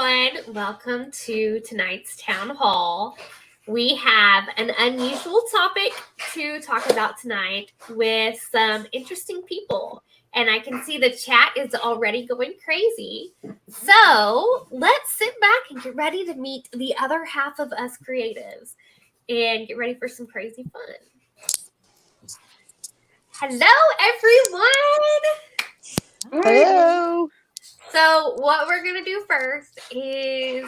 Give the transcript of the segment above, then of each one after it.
everyone. Welcome to tonight's town hall. We have an unusual topic to talk about tonight with some interesting people. And I can see the chat is already going crazy. So let's sit back and get ready to meet the other half of us creatives and get ready for some crazy fun. Hello, everyone. Hello. So what we're going to do first is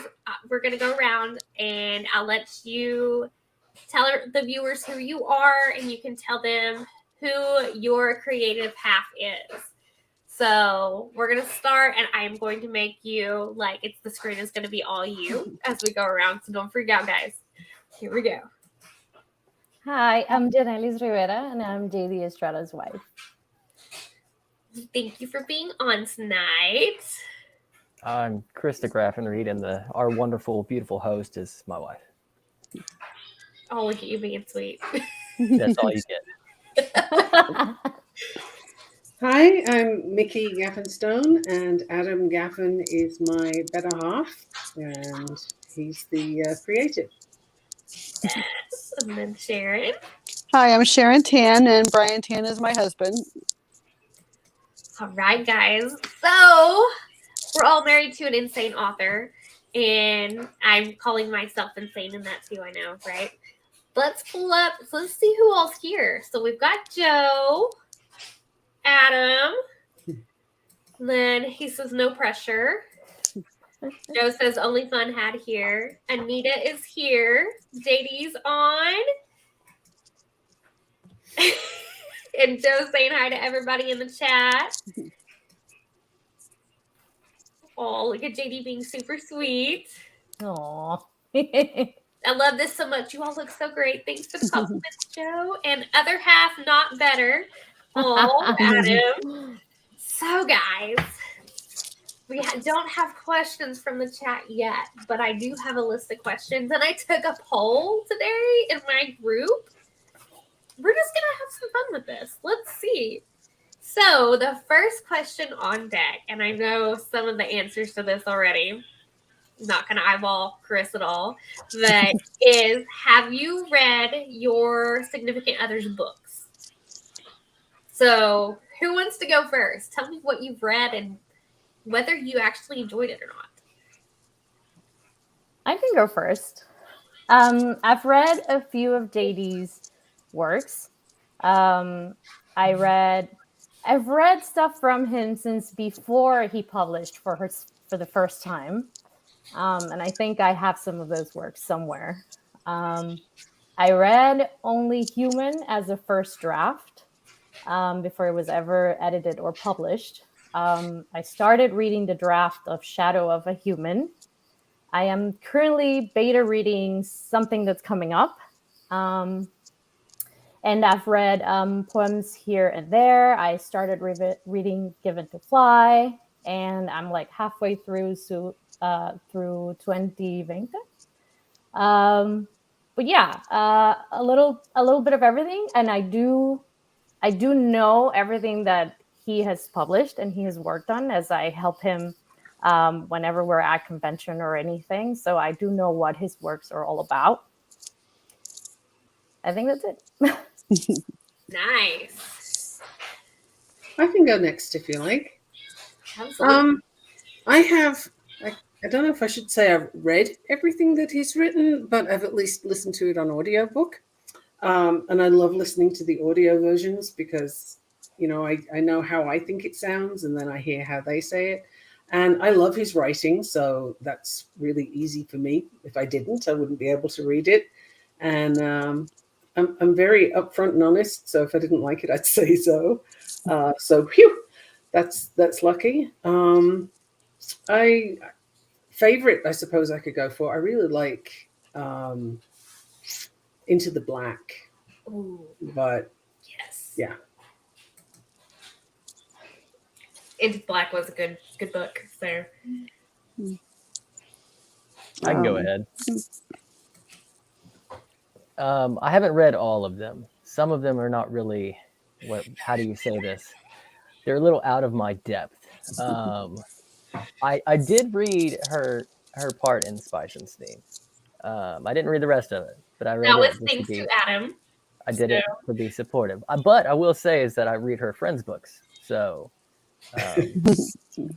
we're going to go around and I'll let you tell the viewers who you are and you can tell them who your creative half is. So we're going to start and I'm going to make you the screen is going to be all you as we go around. So don't freak out, guys. Here we go. Hi, I'm Janelis Rivera and I'm JD Estrada's wife. Thank you for being on tonight. I'm Chris Degraffenreid, and our wonderful, beautiful host is my wife. Oh, look at you being sweet. That's all you get. Hi, I'm Mikki Gaffen, and Adam Gaffen is my better half, and he's the creative. Yes. And then Sharon. Hi, I'm Sharon Tann, and Brian Tann is my husband. All right, guys. So we're all married to an insane author, and I'm calling myself insane in that too, I know, right? Let's pull up. So let's see who all's here. So we've got Joe, Adam. Then he says no pressure. Joe says only fun had here. Anita is here. JD's on. And Joe's saying hi to everybody in the chat. Oh, look at JD being super sweet. Aww. I love this so much. You all look so great. Thanks for the compliments, Joe. And other half, not better. Oh, Adam. So, guys, we don't have questions from the chat yet, but I do have a list of questions. And I took a poll today in my group. We're just going to have some fun with this. Let's see. So the first question on deck, and I know some of the answers to this already, I'm not going to eyeball Chris at all, but is, have you read your significant other's books? So who wants to go first? Tell me what you've read and whether you actually enjoyed it or not. I can go first. I've read a few of JD's works. I've read stuff from him since before he published for the first time. And I think I have some of those works somewhere. I read Only Human as a first draft before it was ever edited or published. I started reading the draft of Shadow of a Human. I am currently beta reading something that's coming up. And I've read poems here and there. I started reading Given to Fly, and I'm like halfway through 2020. But yeah, a little bit of everything, and I do know everything that he has published and he has worked on as I help him whenever we're at convention or anything. So I do know what his works are all about. I think that's it. Nice. I can go next if you like. Absolutely. I don't know if I should say I've read everything that he's written, but I've at least listened to it on audiobook. And I love listening to the audio versions because, I know how I think it sounds and then I hear how they say it. And I love his writing, so that's really easy for me. If I didn't, I wouldn't be able to read it. And I'm very upfront and honest, so if I didn't like it, I'd say so. So, that's lucky. Favorite, I suppose I could go for. I really like Into the Black. Ooh. But yes, yeah. Into Black was a good book. So I can go ahead. I haven't read all of them. Some of them are not really, how do you say this? They're a little out of my depth. I did read her her part in Spice and Steam. I didn't read the rest of it, but I read That it was just thanks to be. to Adam. I did it to be supportive. But I will say is that I read her friends' books, so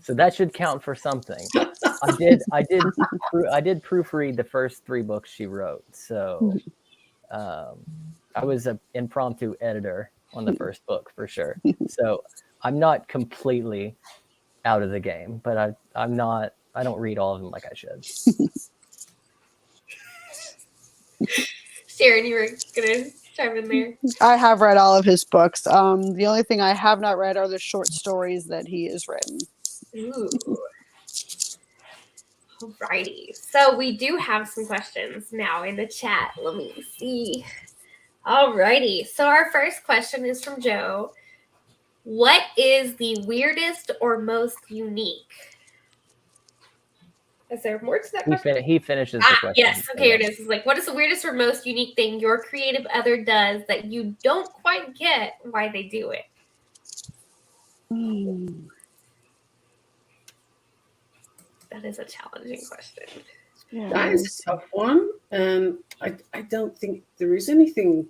so that should count for something. I did proofread the first 3 books she wrote, so I was an impromptu editor on the first book for sure. So I'm not completely out of the game, but I'm not. I don't read all of them like I should. Sharon, you were gonna chime in there. I have read all of his books. The only thing I have not read are the short stories that he has written. Ooh. Alrighty. So we do have some questions now in the chat. Let me see. Alrighty. So our first question is from Joe. What is the weirdest or most unique? Is there more to that question? He finishes the question. Yes. Okay, here it is. It's like, what is the weirdest or most unique thing your creative other does that you don't quite get why they do it? That is a challenging question. Yeah, That is a tough one. I don't think there is anything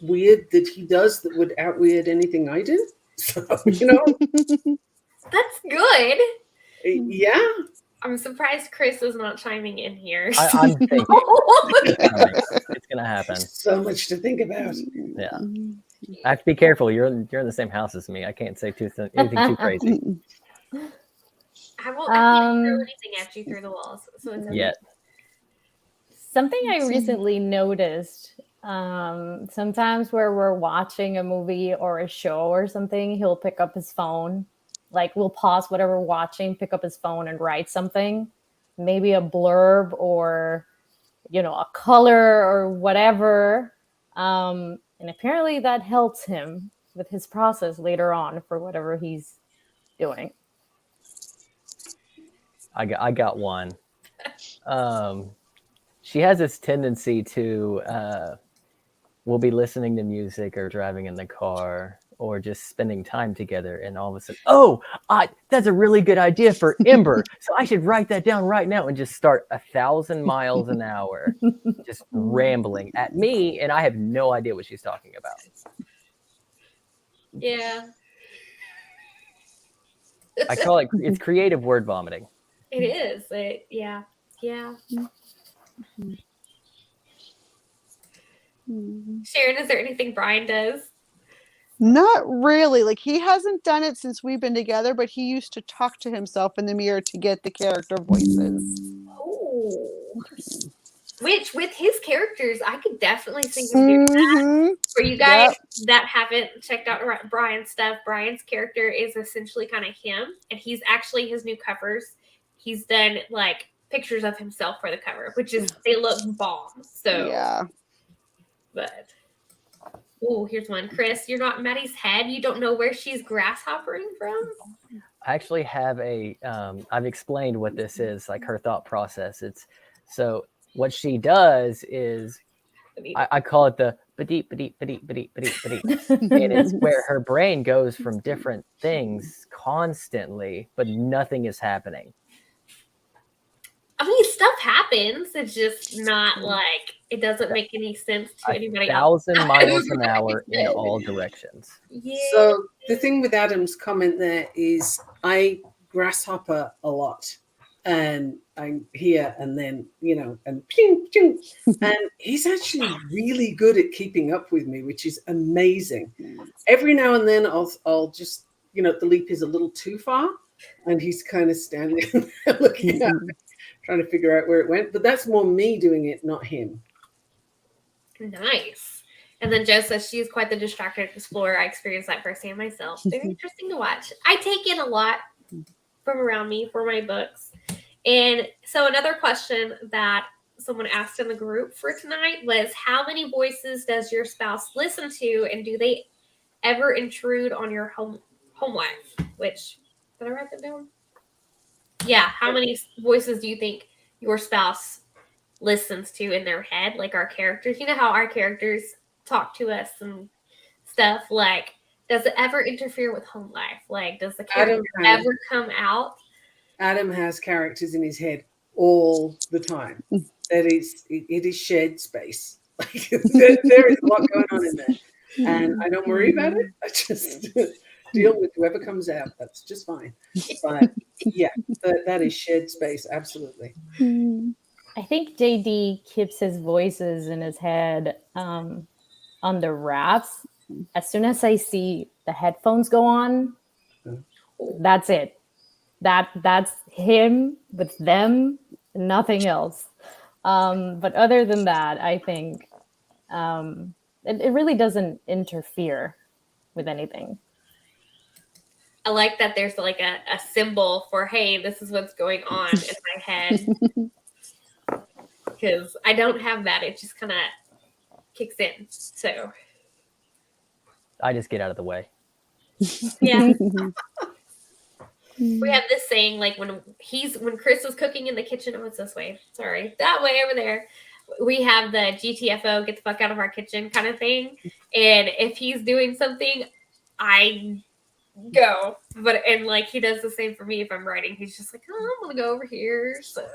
weird that he does that would out-weird anything I do. So, That's good. yeah. I'm surprised Chris is not chiming in here. I'm thinking it's gonna happen. So much to think about. Yeah, I have to be careful. You're in the same house as me. I can't say anything too crazy I can't throw anything at you through the walls. So it's okay. yet. Something I recently noticed, sometimes where we're watching a movie or a show or something, he'll pick up his phone. Like we'll pause whatever we're watching, pick up his phone and write something, maybe a blurb or, a color or whatever. And apparently that helps him with his process later on for whatever he's doing. I got one. She has this tendency to we'll be listening to music or driving in the car or just spending time together, and all of a sudden, that's a really good idea for Ember. So I should write that down right now, and just start 1,000 miles an hour, just rambling at me, and I have no idea what she's talking about. Yeah. I call it's creative word vomiting. It is. Yeah. Sharon, is there anything Brian does? Not really. Like he hasn't done it since we've been together, but he used to talk to himself in the mirror to get the character voices. Oh. Which, with his characters, I could definitely see him do that. For you guys that haven't checked out Brian's stuff, Brian's character is essentially kind of him, and he's actually his new covers. He's done like pictures of himself for the cover, which is they look bomb. So yeah. But here's one. Chris, you're not Maddie's head. You don't know where she's grasshoppering from? I actually have I've explained what this is, like her thought process. So what she does is, I call it the badeep, badeep, badeep, badeep, badeep, badeep. And it's where her brain goes from different things constantly, but nothing is happening. I mean, stuff happens. It's just not like it doesn't make any sense to anybody else. 1,000 miles an hour in all directions. Yeah. So the thing with Adam's comment there is I grasshopper a lot. And I'm here and then, and ping, ping. And he's actually really good at keeping up with me, which is amazing. Every now and then I'll just, the leap is a little too far and he's kind of standing there looking at me, trying to figure out where it went. But that's more me doing it, not him. Nice. And then Jo says she's quite the distracted explorer. I experienced that firsthand myself. Very interesting to watch. I take in a lot from around me for my books. And so another question that someone asked in the group for tonight was, how many voices does your spouse listen to, and do they ever intrude on your home life? Which, did I write that down? Yeah, how many voices do you think your spouse listens to in their head, like our characters? You know how our characters talk to us and stuff, like, does it ever interfere with home life? Like, does the character ever come out? Adam has characters in his head all the time. That it is shared space. Like there is a lot going on in there, and I don't worry about it. I just deal with whoever comes out. That's just fine. But yeah, that is shared space. Absolutely. I think JD keeps his voices in his head under wraps. As soon as I see the headphones go on, that's it. That's him with them, nothing else. But other than that, I think it really doesn't interfere with anything. I like that there's like a symbol for, hey, this is what's going on in my head. Because I don't have that. It just kind of kicks in. So I just get out of the way. yeah. We have this saying, like when Chris was cooking in the kitchen, oh, it's this way. Sorry, that way over there. We have the GTFO, get the fuck out of our kitchen kind of thing. And if he's doing something, I go. And like he does the same for me if I'm writing. He's just like, oh, I'm gonna go over here. So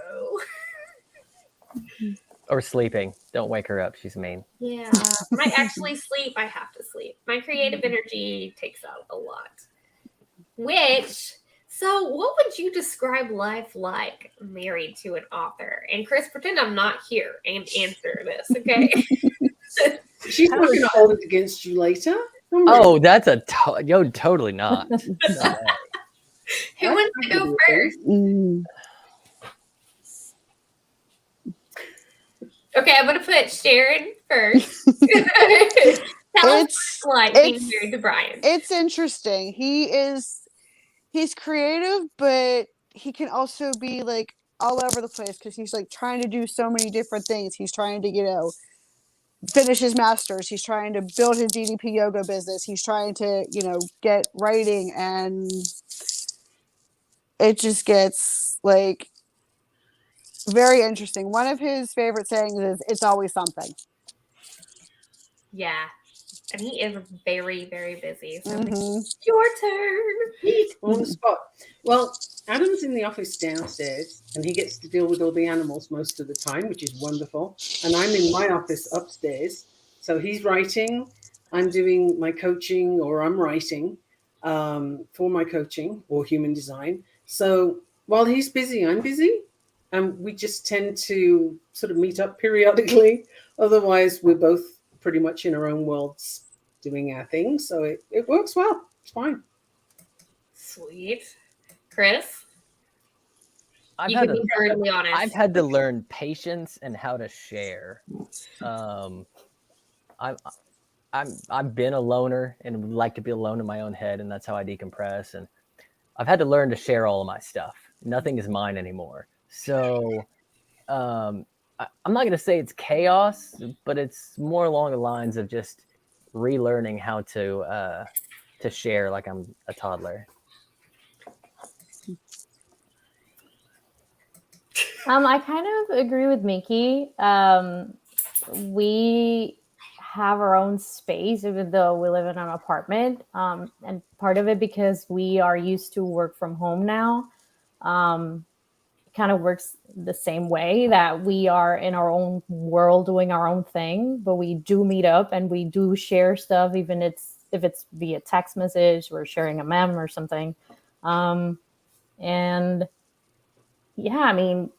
Or sleeping. Don't wake her up. She's mean. yeah. When I actually sleep, I have to sleep. My creative energy takes out a lot. So what would you describe life like married to an author? And Chris, pretend I'm not here and answer this, okay? She's not going to hold it against you later. Oh, that's totally not. No way. Who wants to go first? Okay, I'm going to put Sharon first. Tell us what it's like being married to Brian. It's interesting. He's creative, but he can also be like all over the place because he's like trying to do so many different things. He's trying to, finish his master's. He's trying to build his DDP yoga business. He's trying to, get writing, and it just gets like very interesting. One of his favorite sayings is, "It's always something." Yeah. And he is very, very busy. So your turn. On the spot. Well, Adam's in the office downstairs, and he gets to deal with all the animals most of the time, which is wonderful. And I'm in my office upstairs. So he's writing. I'm doing my coaching, or I'm writing for my coaching or human design. So while he's busy, I'm busy. And we just tend to sort of meet up periodically. Otherwise, we're both pretty much in our own worlds doing our thing. So it works well. It's fine. Sweet. Chris? I've had to learn patience and how to share. I've been a loner and would like to be alone in my own head, and that's how I decompress. And I've had to learn to share all of my stuff. Nothing is mine anymore. So I'm not going to say it's chaos, but it's more along the lines of just relearning how to share like I'm a toddler. I kind of agree with Mikki. We have our own space, even though we live in an apartment. And part of it because we are used to work from home now. Kind of works the same way that we are in our own world doing our own thing, but we do meet up and we do share stuff, even if it's via text message or sharing a meme or something. And yeah, I mean,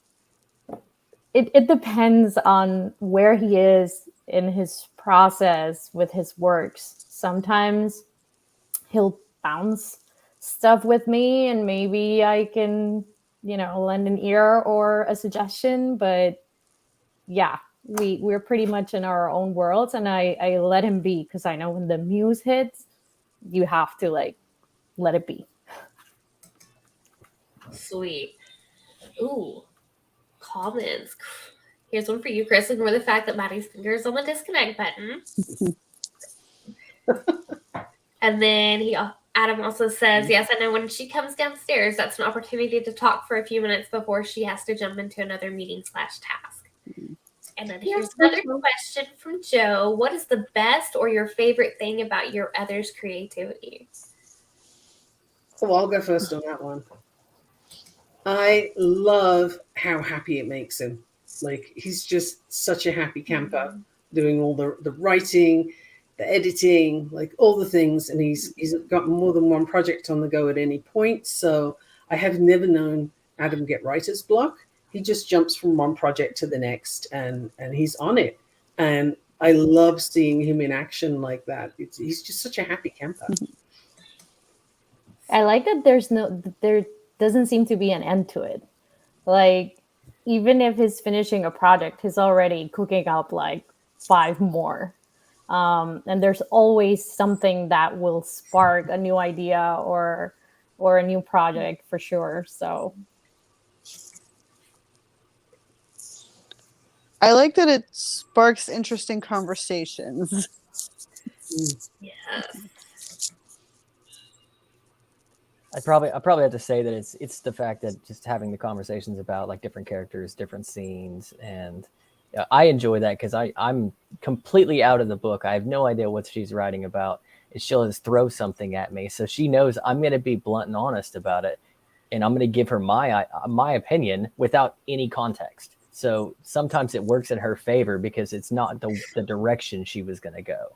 it depends on where he is in his process with his works. Sometimes he'll bounce stuff with me and maybe I can lend an ear or a suggestion, but yeah, we're pretty much in our own worlds, and I let him be because I know when the muse hits, you have to let it be. Sweet. Ooh, comments. Here's one for you, Chris. Ignore the fact that Maddie's finger is on the disconnect button. And then Adam also says, yes, I know when she comes downstairs, that's an opportunity to talk for a few minutes before she has to jump into another meeting/task. And then here's another question from Joe. What is the best or your favorite thing about your other's creativity? Well, I'll go first on that one. I love how happy it makes him. Like, he's just such a happy camper, doing all the writing, the editing, like all the things. And he's got more than one project on the go at any point. So I have never known Adam get writer's block. He just jumps from one project to the next, and he's on it. And I love seeing him in action like that. He's just such a happy camper. I like that there doesn't seem to be an end to it. Like, even if he's finishing a project, he's already cooking up like 5 more. And there's always something that will spark a new idea or a new project for sure. So I like that it sparks interesting conversations. Yeah. I probably have to say that it's the fact that just having the conversations about like different characters, different scenes, and I enjoy that because I'm completely out of the book. I have no idea what she's writing about. And she'll just throw something at me, so she knows I'm going to be blunt and honest about it, and I'm going to give her my opinion without any context. So sometimes it works in her favor because it's not the direction she was going to go.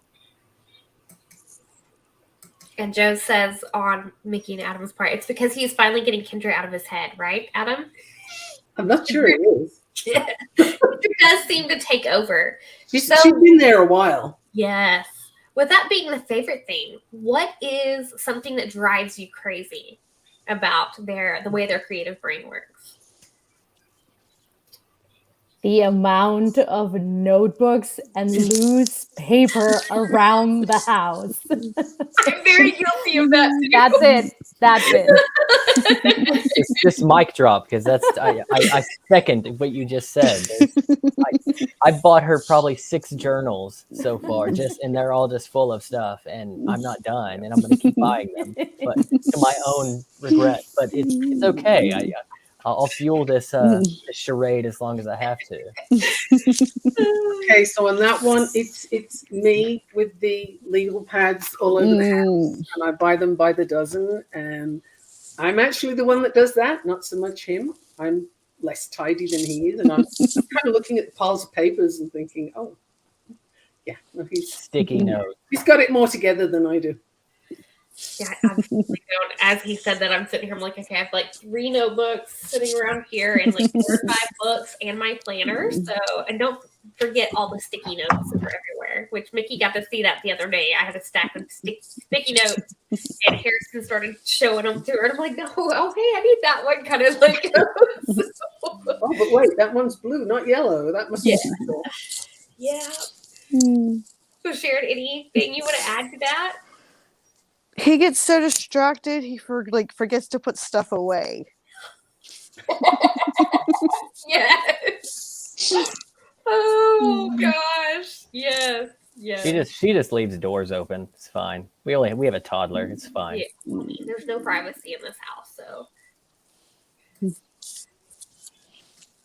And Joe says on Mikki and Adam's part, it's because he's finally getting Kendra out of his head, right, Adam? I'm not sure it is. Yeah. It does seem to take over. She's been there a while. Yes. With that being the favorite thing, what is something that drives you crazy about the way their creative brain works? the amount of notebooks and loose paper around the house. I'm very guilty of that too. That's it. It's just mic drop because I second what you just said. I bought her probably 6 journals so far, and they're all just full of stuff, and I'm not done, and I'm going to keep buying them, but to my own regret. But it's okay. I'll fuel this charade as long as I have to. Okay, so on that one, it's me with the legal pads all over the house, and I buy them by the dozen, and I'm actually the one that does that, not so much him. I'm less tidy than he is, and I'm kind of looking at the piles of papers and thinking, oh, yeah, no, he's Sticky note. He's got it more together than I do. Yeah, absolutely don't. As he said that, I'm sitting here, I'm like, okay, I have like 3 notebooks sitting around here and like 4 or 5 books and my planner. So, and don't forget all the sticky notes that are everywhere, which Mikki got to see that the other day. I had a stack of sticky notes and Harrison started showing them to her. And I'm like, no, oh, hey, I need that one kind of like. Oh, but wait, that one's blue, not yellow. That must be cool. Yeah. So, Sharon, anything you want to add to that? He gets so distracted, he forgets to put stuff away. Yes. Oh gosh. Yes. Yes. She just leaves doors open. It's fine. We have a toddler. It's fine. Yeah. There's no privacy in this house, so.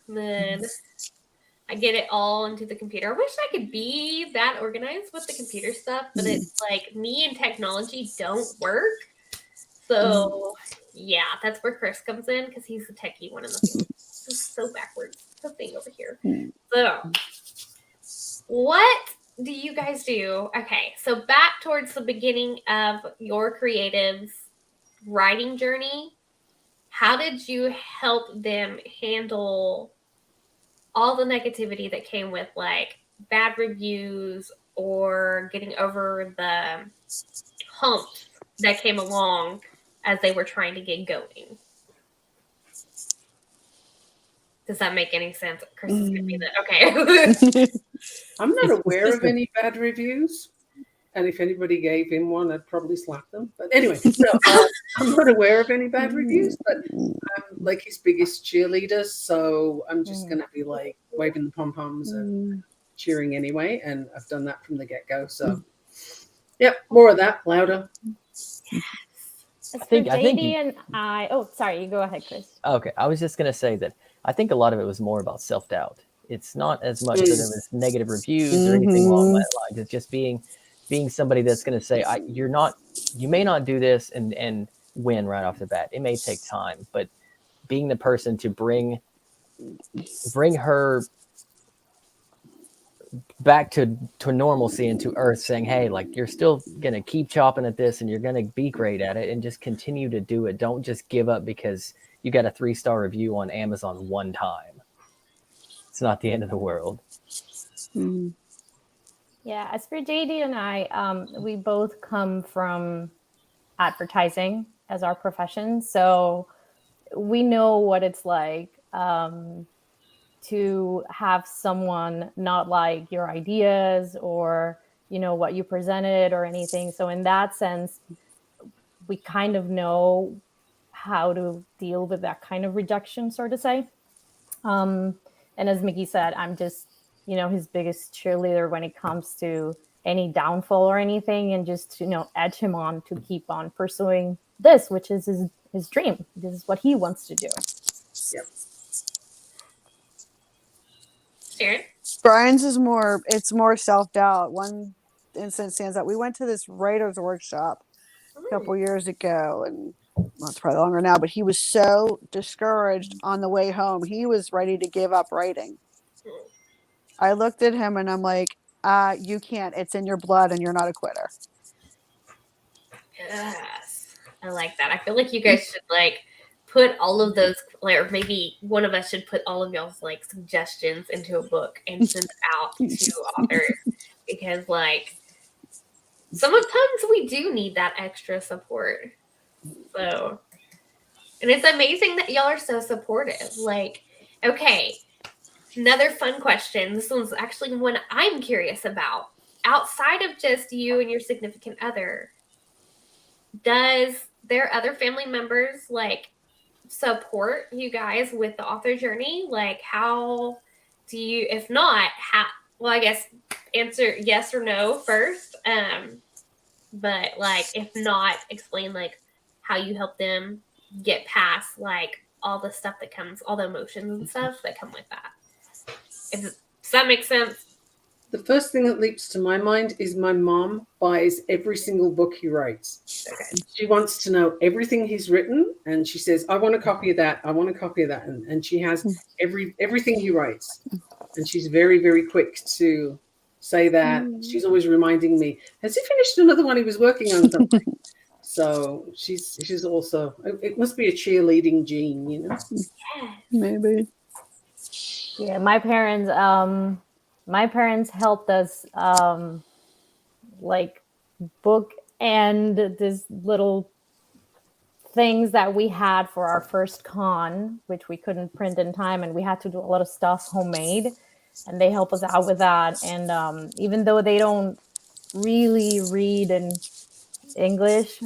Then I get it all into the computer. I wish I could be that organized with the computer stuff, but it's like me and technology don't work. So yeah, that's where Chris comes in because he's the techie one in the family. It's so backwards. The thing over here. So what do you guys do? Okay, so back towards the beginning of your creative's writing journey, how did you help them handle all the negativity that came with like bad reviews or getting over the humps that came along as they were trying to get going? Does that make any sense? Chris is going to be okay. I'm not aware of any bad reviews. And if anybody gave him one, I'd probably slap them. But anyway, so I'm not aware of any bad reviews, but I'm like his biggest cheerleader. So I'm just going to be like waving the pom-poms and cheering anyway. And I've done that from the get-go. So, yep, more of that, louder. I think oh, sorry, you go ahead, Chris. Okay, I was just going to say that I think a lot of it was more about self-doubt. It's not as much that it was negative reviews or anything along that line. It's just being somebody that's going to say, you may not do this and win right off the bat. It may take time, but being the person to bring her back to normalcy and to earth, saying, hey, like, you're still gonna keep chopping at this and you're gonna be great at it, and just continue to do it. Don't just give up because you got a 3-star review on Amazon one time. It's not the end of the world. Yeah, as for JD and I, we both come from advertising as our profession, so we know what it's like to have someone not like your ideas or what you presented or anything. So in that sense, we kind of know how to deal with that kind of rejection, so to say. And as Mikki said, I'm just his biggest cheerleader when it comes to any downfall or anything, and just edge him on to keep on pursuing this, which is his dream. This is what he wants to do. Yep. Sharon? Brian's is more self-doubt. One instance stands out. We went to this writer's workshop a couple years ago, and well, it's probably longer now, but he was so discouraged on the way home. He was ready to give up writing. I looked at him and I'm like, you can't. It's in your blood and you're not a quitter. Yes. I like that. I feel like you guys should put all of those, or maybe one of us should put all of y'all's suggestions into a book and send it out to authors, because sometimes we do need that extra support. So, and it's amazing that y'all are so supportive. Okay, another fun question. This one's actually one I'm curious about. Outside of just you and your significant other, does their other family members support you guys with the author journey? How do you, if not, well, I guess answer yes or no first. But if not, explain how you help them get past all the stuff that comes, all the emotions and stuff that come with that. Does that make sense? The first thing that leaps to my mind is my mom buys every single book he writes. Okay. She wants to know everything he's written, and she says, I want a copy of that. I want a copy of that. And she has everything he writes. And she's very, very quick to say that. She's always reminding me, has he finished another one he was working on something? So she's also, it must be a cheerleading gene, Maybe. Yeah, my parents helped us book and this little things that we had for our first con, which we couldn't print in time, and we had to do a lot of stuff homemade, and they help us out with that. And even though they don't really read in English,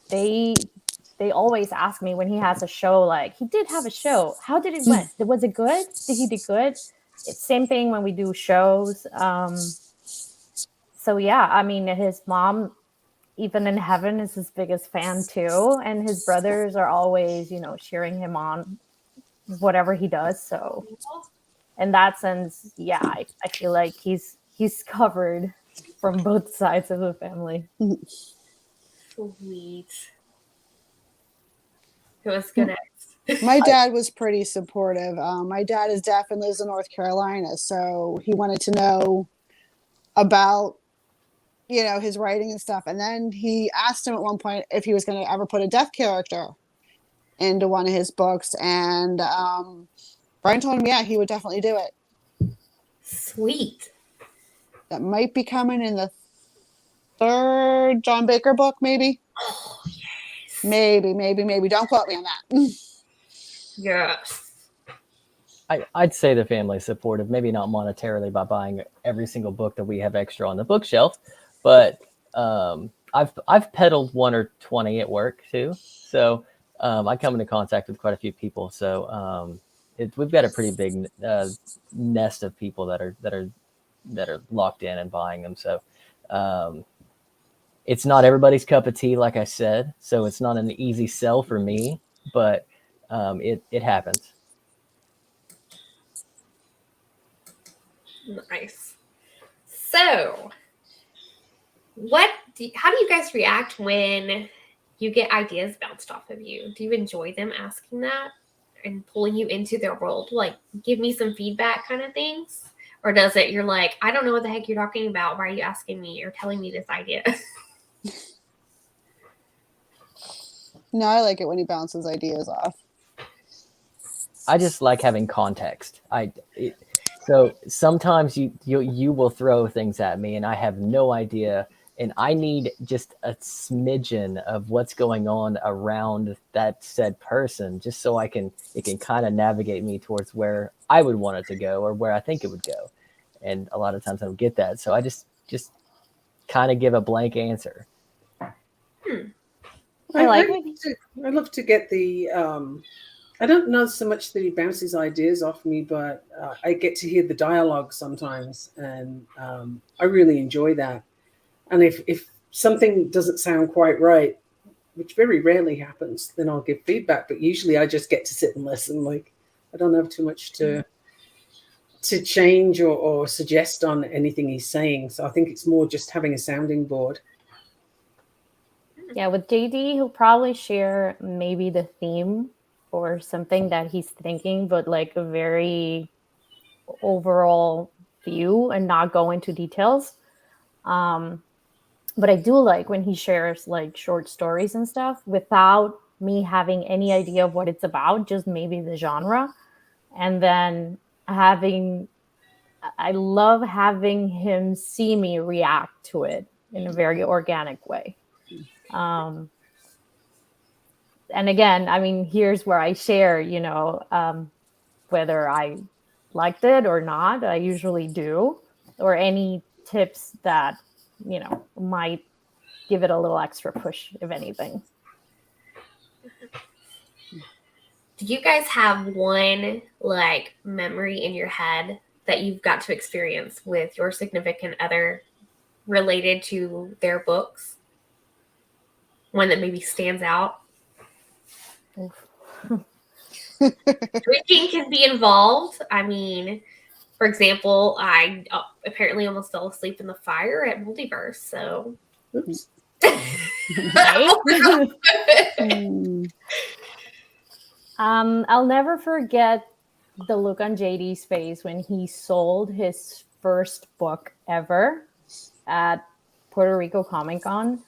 they always ask me when he has a show, he did have a show, how did it went? Was it good? Did he do good? It's same thing when we do shows. So yeah, I mean, his mom, even in heaven, is his biggest fan too, and his brothers are always cheering him on whatever he does. So in that sense, yeah, I feel like he's covered from both sides of the family. Sweet. Who was good next? My dad was pretty supportive. My dad is deaf and lives in North Carolina, so he wanted to know about his writing and stuff. And then he asked him at one point if he was going to ever put a deaf character into one of his books, and Brian told him, yeah, he would definitely do it. Sweet. That might be coming in the 3rd John Baker book, maybe. Oh, yes. Maybe. Don't quote me on that. Yes. I'd say the family's supportive, maybe not monetarily by buying every single book that we have extra on the bookshelf, but I've peddled 1 or 20 at work too. So I come into contact with quite a few people. So we've got a pretty big nest of people that are locked in and buying them. So it's not everybody's cup of tea, like I said. So it's not an easy sell for me, but it happens. Nice. So, how do you guys react when you get ideas bounced off of you? Do you enjoy them asking that and pulling you into their world? Like, give me some feedback kind of things? Or does it, you're like, I don't know what the heck you're talking about. Why are you asking me or telling me this idea? No, I like it when he bounces ideas off. I just like having context. So sometimes you will throw things at me and I have no idea, and I need just a smidgen of what's going on around that said person, just so it can kind of navigate me towards where I would want it to go or where I think it would go. And a lot of times I don't get that, so I just kind of give a blank answer. I love to get the. I don't know so much that he bounces ideas off me, but I get to hear the dialogue sometimes, and I really enjoy that. And if something doesn't sound quite right, which very rarely happens, then I'll give feedback. But usually, I just get to sit and listen. Like, I don't have too much to change or suggest on anything he's saying. So I think it's more just having a sounding board. Yeah, with JD, he'll probably share maybe the theme or something that he's thinking, but like a very overall view and not go into details. But I do like when he shares like short stories and stuff without me having any idea of what it's about, just maybe the genre. And then I love having him see me react to it in a very organic way. And again, I mean, here's where I share, whether I liked it or not. I usually do, or any tips that, might give it a little extra push, if anything. Do you guys have one like memory in your head that you've got to experience with your significant other related to their books? One that maybe stands out? Drinking can be involved. I mean, for example, I apparently almost fell asleep in the fire at Multiverse. So, Oops. I'll never forget the look on JD's face when he sold his first book ever at Puerto Rico Comic Con,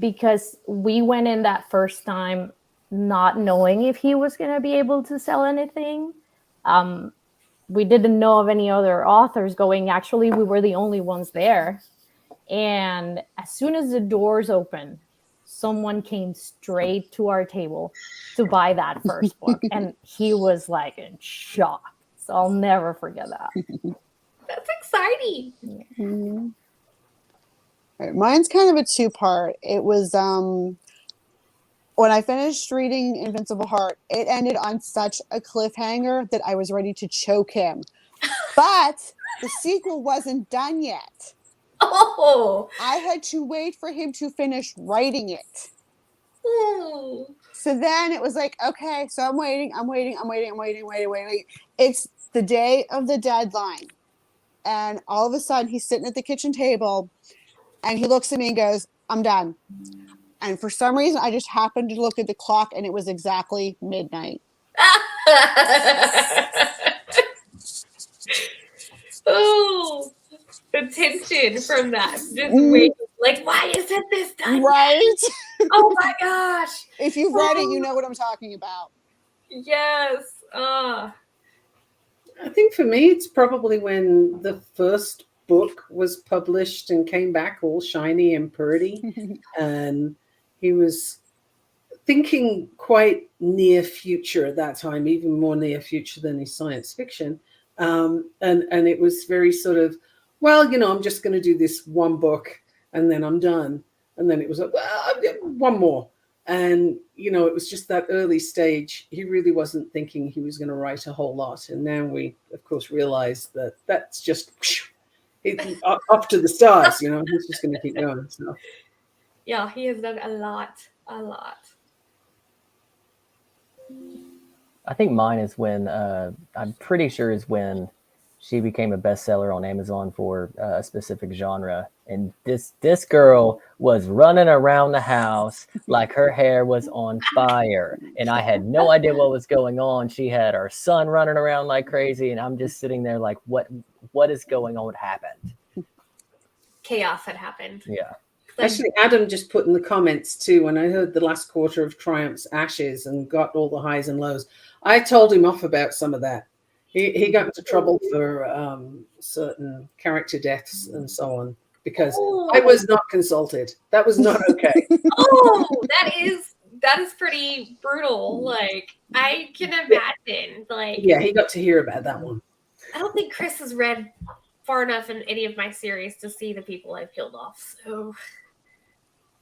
because we went in that first time not knowing if he was going to be able to sell anything. We didn't know of any other authors going. Actually, we were the only ones there. And as soon as the doors opened, someone came straight to our table to buy that first book. And he was like in shock. So I'll never forget that. That's exciting. Mm-hmm. Right, mine's kind of a two-part. It was when I finished reading Invincible Heart, it ended on such a cliffhanger that I was ready to choke him. But the sequel wasn't done yet. Oh, I had to wait for him to finish writing it. ooh. So then it was like, okay, so I'm waiting. It's the day of the deadline. And all of a sudden he's sitting at the kitchen table and he looks at me and goes, I'm done. And for some reason, I just happened to look at the clock and it was exactly midnight. Oh, the tension from that. Just wait. Like, why isn't this done? Right? Oh my gosh. If you've read it, you know what I'm talking about. Yes. I think for me, it's probably when the first book was published and came back all shiny and pretty. And he was thinking quite near future at that time, even more near future than his science fiction. And it was very sort of, well, I'm just going to do this one book and then I'm done. And then it was like, well, one more. And, it was just that early stage. He really wasn't thinking he was going to write a whole lot. And now we, of course, realize that that's just up to the stars, he's just going to keep going. So. Yeah, he has done a lot. I think mine is when I'm pretty sure is when she became a bestseller on Amazon for a specific genre. And this girl was running around the house like her hair was on fire. And I had no idea what was going on. She had her son running around like crazy. And I'm just sitting there like, what is going on? What happened? Chaos had happened. Yeah. Actually, Adam just put in the comments too, when I heard the last quarter of Triumph's Ashes and got all the highs and lows, I told him off about some of that. He got into trouble for certain character deaths and so on because I was not consulted. That was not okay. That is pretty brutal. Like, I can imagine. Like, Yeah, he got to hear about that one. I don't think Chris has read far enough in any of my series to see the people I've killed off. So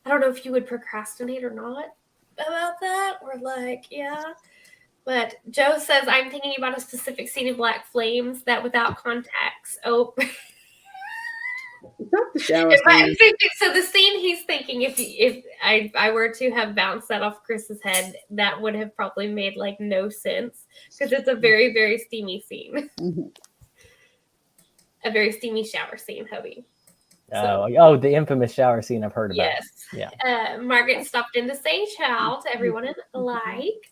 I don't know if you would procrastinate or not about that, or like, yeah. But Joe says, I'm thinking about a specific scene in Black Flames that without context. Oh. Is that the shower scene? So the scene he's thinking, if I were to have bounced that off Chris's head, that would have probably made like no sense because it's a very, very steamy scene. Mm-hmm. A very steamy shower scene, hubby. So, the infamous shower scene I've heard about. Yes. Yeah. Margaret stopped in to say ciao to everyone in like.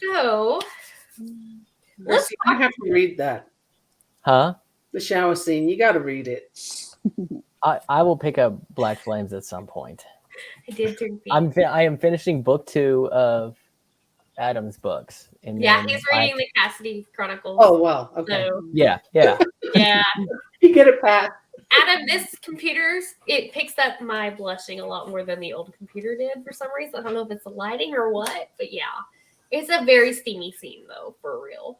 So let's I have to read that. Huh? The shower scene. You got to read it. I will pick up Black Flames at some point. I did drink I am finishing book 2 of Adam's books. And he's reading the Cassidy Chronicles. Oh, wow. Okay. So, yeah. yeah. You get a pass. Adam, this computer's, it picks up my blushing a lot more than the old computer did for some reason. I don't know if it's the lighting or what, but yeah. It's a very steamy scene, though, for real.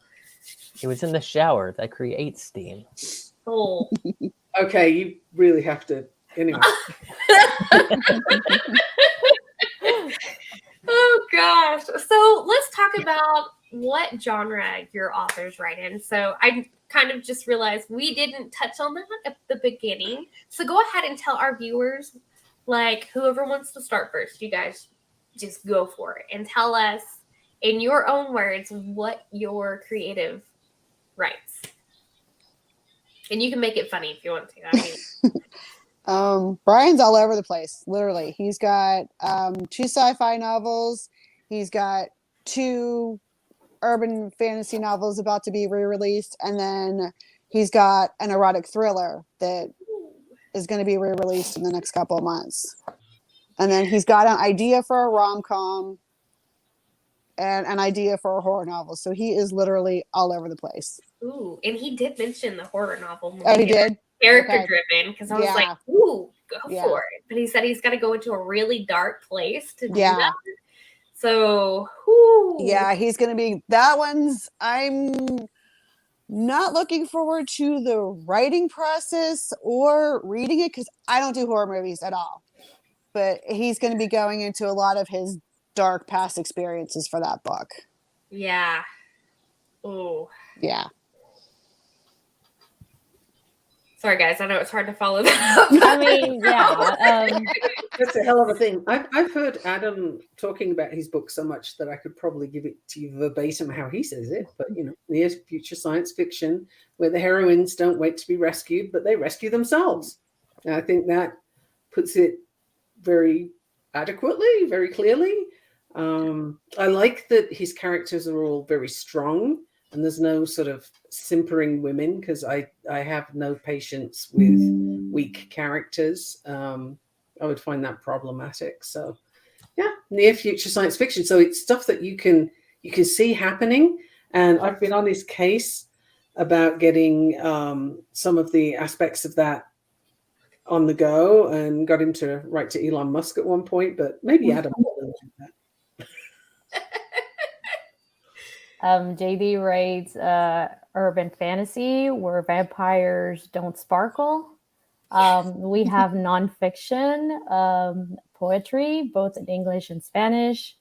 It was in the shower. That creates steam. Oh. Okay, you really have to. Anyway. Oh, gosh. So let's talk about what genre your authors write in. So I kind of just realized we didn't touch on that at the beginning. So go ahead and tell our viewers, like, whoever wants to start first, you guys just go for it and tell us in your own words what your creative writes. And you can make it funny if you want to. I mean, Brian's all over the place, literally. He's got 2 sci-fi novels. He's got 2 urban fantasy novels about to be re-released, and then he's got an erotic thriller that is going to be re-released in the next couple of months. And then he's got an idea for a rom-com and an idea for a horror novel. So he is literally all over the place. ooh, and he did mention the horror novel. Oh, he did? Character driven, because I was like, ooh, go for it. But he said he's got to go into a really dark place to do that. So, whoo. Yeah, he's going to be, that one's, I'm not looking forward to the writing process or reading it because I don't do horror movies at all. But he's going to be going into a lot of his dark past experiences for that book. Yeah. Oh. Yeah. Sorry, guys. I know it's hard to follow that up. I mean, yeah. That's a hell of a thing. I've heard Adam talking about his book so much that I could probably give it to you verbatim how he says it. But, near future science fiction where the heroines don't wait to be rescued, but they rescue themselves. And I think that puts it very adequately, very clearly. I like that his characters are all very strong and there's no sort of simpering women because I have no patience with weak characters. I would find that problematic. So yeah, near future science fiction. So it's stuff that you can see happening. And I've been on his case about getting some of the aspects of that on the go and got him to write to Elon Musk at one point, but maybe Adam will do that. JD writes urban fantasy where vampires don't sparkle. We have nonfiction, poetry, both in English and Spanish,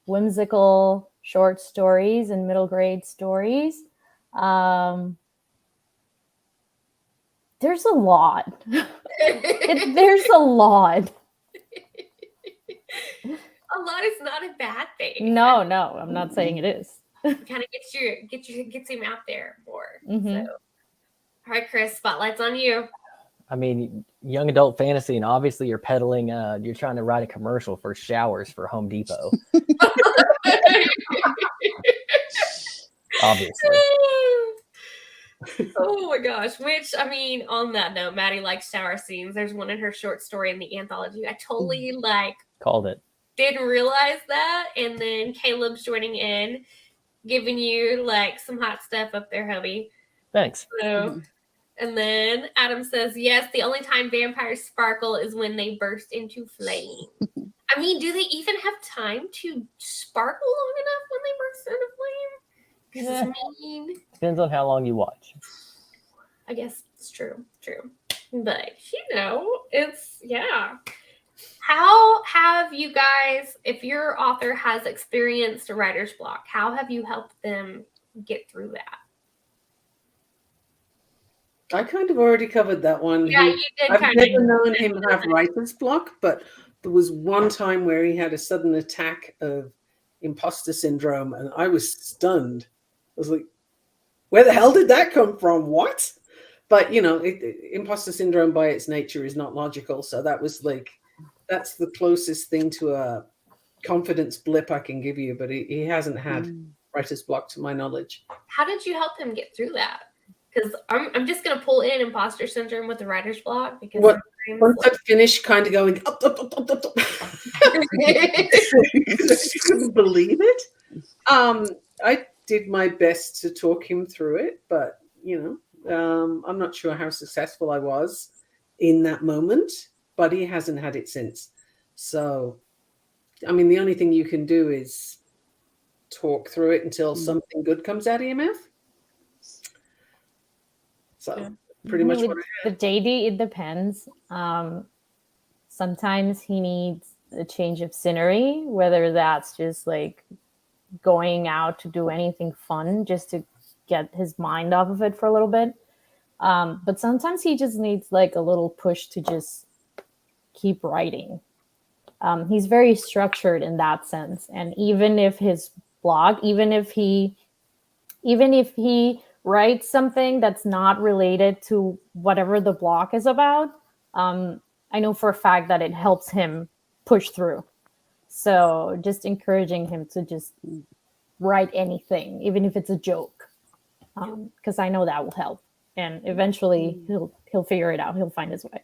whimsical short stories and middle grade stories. There's a lot. There's a lot. A lot is not a bad thing. No, I'm not saying it is. kind of gets him out there more. Mhm. So, all right, Chris, spotlight's on you. I mean, young adult fantasy, and obviously you're peddling. You're trying to write a commercial for showers for Home Depot. Obviously, Oh my gosh. Which, I mean, on that note, Maddie likes shower scenes. There's one in her short story in the anthology. I totally called it. didn't realize that. And then Caleb's joining in, giving you some hot stuff up there, hubby. Thanks. So, and then Adam says, yes, the only time vampires sparkle is when they burst into flame. I mean, do they even have time to sparkle long enough when they burst into flame? Because I mean, Depends on how long you watch. I guess it's true. But, it's, yeah. How have you guys, if your author has experienced a writer's block, how have you helped them get through that? I kind of already covered that one. Yeah, you did I've kind never of. known him have writer's block, but there was one time where he had a sudden attack of imposter syndrome, and I was stunned. I was like, where the hell did that come from? What? But, imposter syndrome by its nature is not logical. So that was that's the closest thing to a confidence blip I can give you. But he hasn't had writer's block to my knowledge. How did you help him get through that? Because I'm just going to pull in imposter syndrome with the writer's block. Because once I finished kind of going up, I couldn't believe it. I did my best to talk him through it, but I'm not sure how successful I was in that moment, but he hasn't had it since. So, I mean, the only thing you can do is talk through it until something good comes out of your mouth. So, pretty much what I had. The JD, it depends. Sometimes he needs a change of scenery, whether that's just going out to do anything fun just to get his mind off of it for a little bit. But sometimes he just needs a little push to just keep writing. He's very structured in that sense. And even if his blog, even if he writes something that's not related to whatever the blog is about, I know for a fact that it helps him push through. So just encouraging him to just write anything, even if it's a joke, because I know that will help. And eventually he'll figure it out. He'll find his way.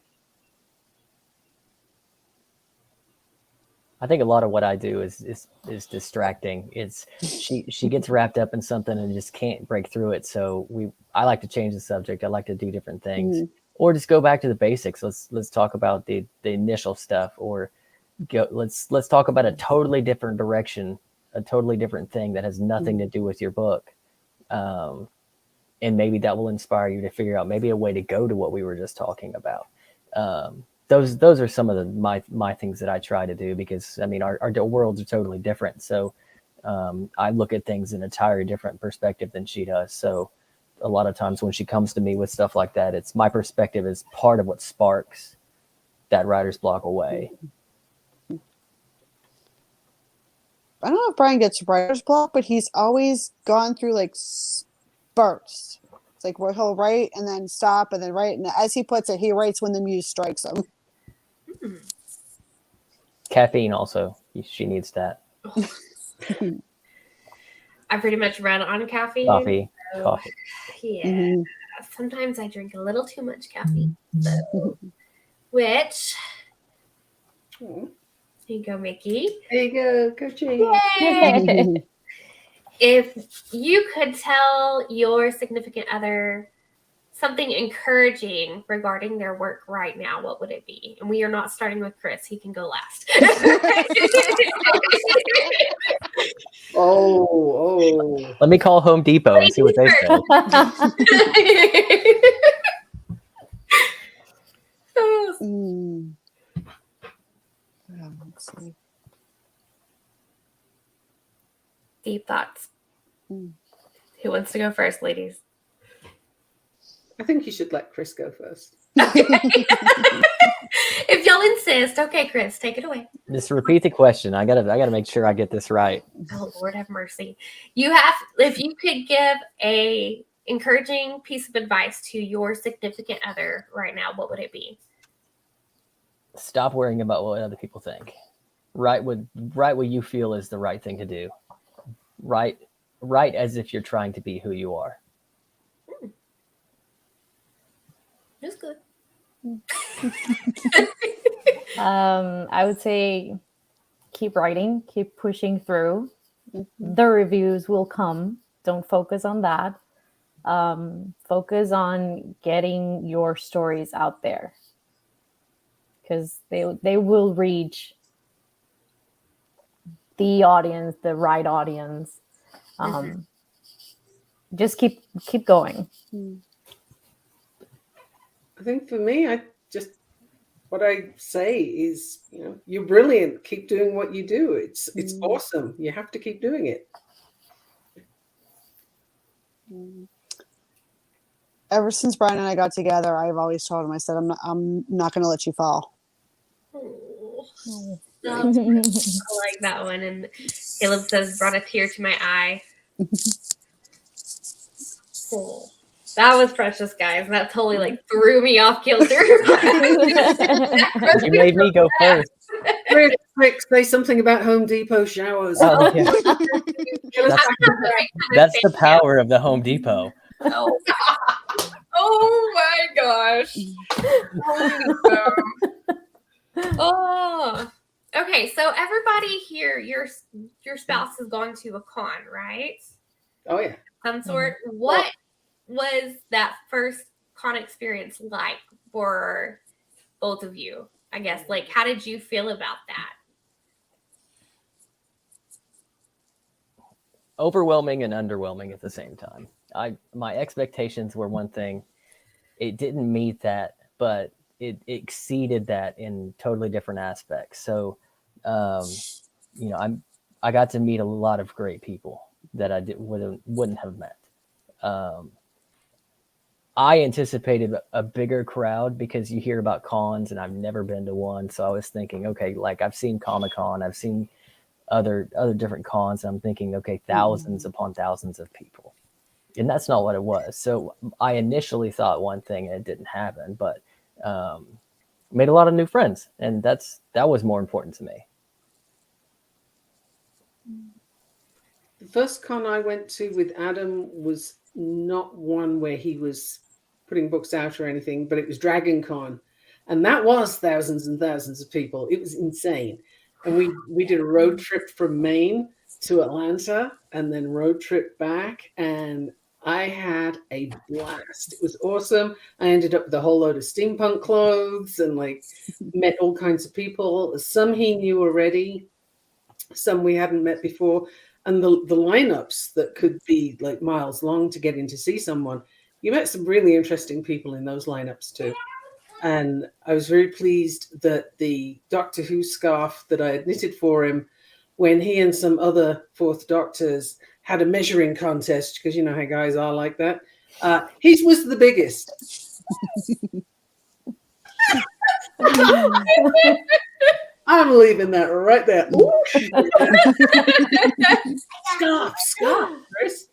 I think a lot of what I do is distracting. It's she gets wrapped up in something and just can't break through it. So I like to change the subject. I like to do different things, or just go back to the basics. Let's talk about the initial stuff, or let's talk about a totally different direction, a totally different thing that has nothing to do with your book, and maybe that will inspire you to figure out maybe a way to go to what we were just talking about. Those are some of my things that I try to do, because I mean our worlds are totally different. So I look at things in an entirely different perspective than she does. So a lot of times when she comes to me with stuff like that, it's my perspective is part of what sparks that writer's block away. I don't know if Brian gets writer's block, but he's always gone through spurts. It's where he'll write and then stop and then write. And as he puts it, he writes when the muse strikes him. Caffeine also, she needs that. I pretty much run on caffeine. Coffee. Yeah. Sometimes I drink a little too much caffeine. So, which, here you go, Mikki. There you go, coaching. Yay! If you could tell your significant other something encouraging regarding their work right now, what would it be? And we are not starting with Chris. He can go last. Oh. Let me call Home Depot and see what they say. Let's see. Deep thoughts. Who wants to go first, ladies? I think you should let Chris go first. If y'all insist. Okay, Chris, take it away. Just repeat the question. I gotta make sure I get this right. Oh, Lord have mercy. If you could give a encouraging piece of advice to your significant other right now, what would it be? Stop worrying about what other people think. Write what you feel is the right thing to do. Write as if you're trying to be who you are. That's good. I would say keep writing, keep pushing through. The reviews will come. Don't focus on that. Focus on getting your stories out there, because they will reach the audience, the right audience. Just keep going. I think for me, what I say is, you're brilliant. Keep doing what you do. It's awesome. You have to keep doing it. Ever since Brian and I got together, I've always told him, I said, I'm not going to let you fall. Oh, I like that one. And Caleb says, brought a tear to my eye. Oh, that was precious, guys. That totally threw me off kilter. You made me go first. Quick, say something about Home Depot showers. Oh, yeah. That's the power of the Home Depot. Oh my gosh. Oh. Okay, so everybody here, your spouse has gone to a con, right? Oh yeah. Some sort. What was that first con experience like for both of you? I guess, how did you feel about that? Overwhelming and underwhelming at the same time. My expectations were one thing. It didn't meet that, but it exceeded that in totally different aspects. So, I got to meet a lot of great people that I wouldn't have met. I anticipated a bigger crowd because you hear about cons and I've never been to one. So I was thinking, okay, I've seen Comic-Con, I've seen other different cons. And I'm thinking, okay, thousands upon thousands of people. And that's not what it was. So I initially thought one thing and it didn't happen, but made a lot of new friends. And that was more important to me. The first con I went to with Adam was not one where he was putting books out or anything, but it was Dragon Con. And that was thousands and thousands of people. It was insane. And we did a road trip from Maine to Atlanta and then road trip back. And I had a blast. It was awesome. I ended up with a whole load of steampunk clothes and met all kinds of people. Some he knew already, some we hadn't met before. And the lineups that could be miles long to get in to see someone. You met some really interesting people in those lineups too. And I was very pleased that the Doctor Who scarf that I had knitted for him, when he and some other fourth doctors had a measuring contest, because you know how guys are like that, his was the biggest. I'm leaving that right there. Scarf, Chris.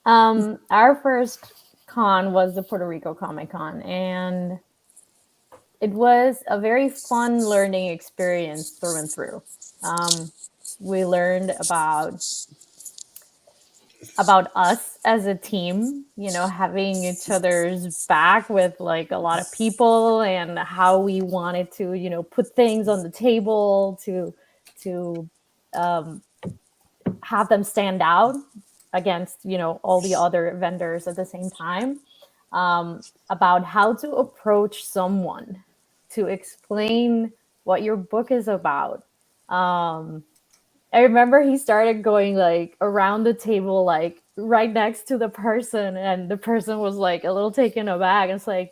Our first con was the Puerto Rico Comic-Con, and it was a very fun learning experience through and through. We learned about us as a team, having each other's back with a lot of people, and how we wanted to, put things on the table to have them stand out against, all the other vendors at the same time, about how to approach someone to explain what your book is about. I remember he started going around the table, right next to the person, and the person was a little taken aback. It's maybe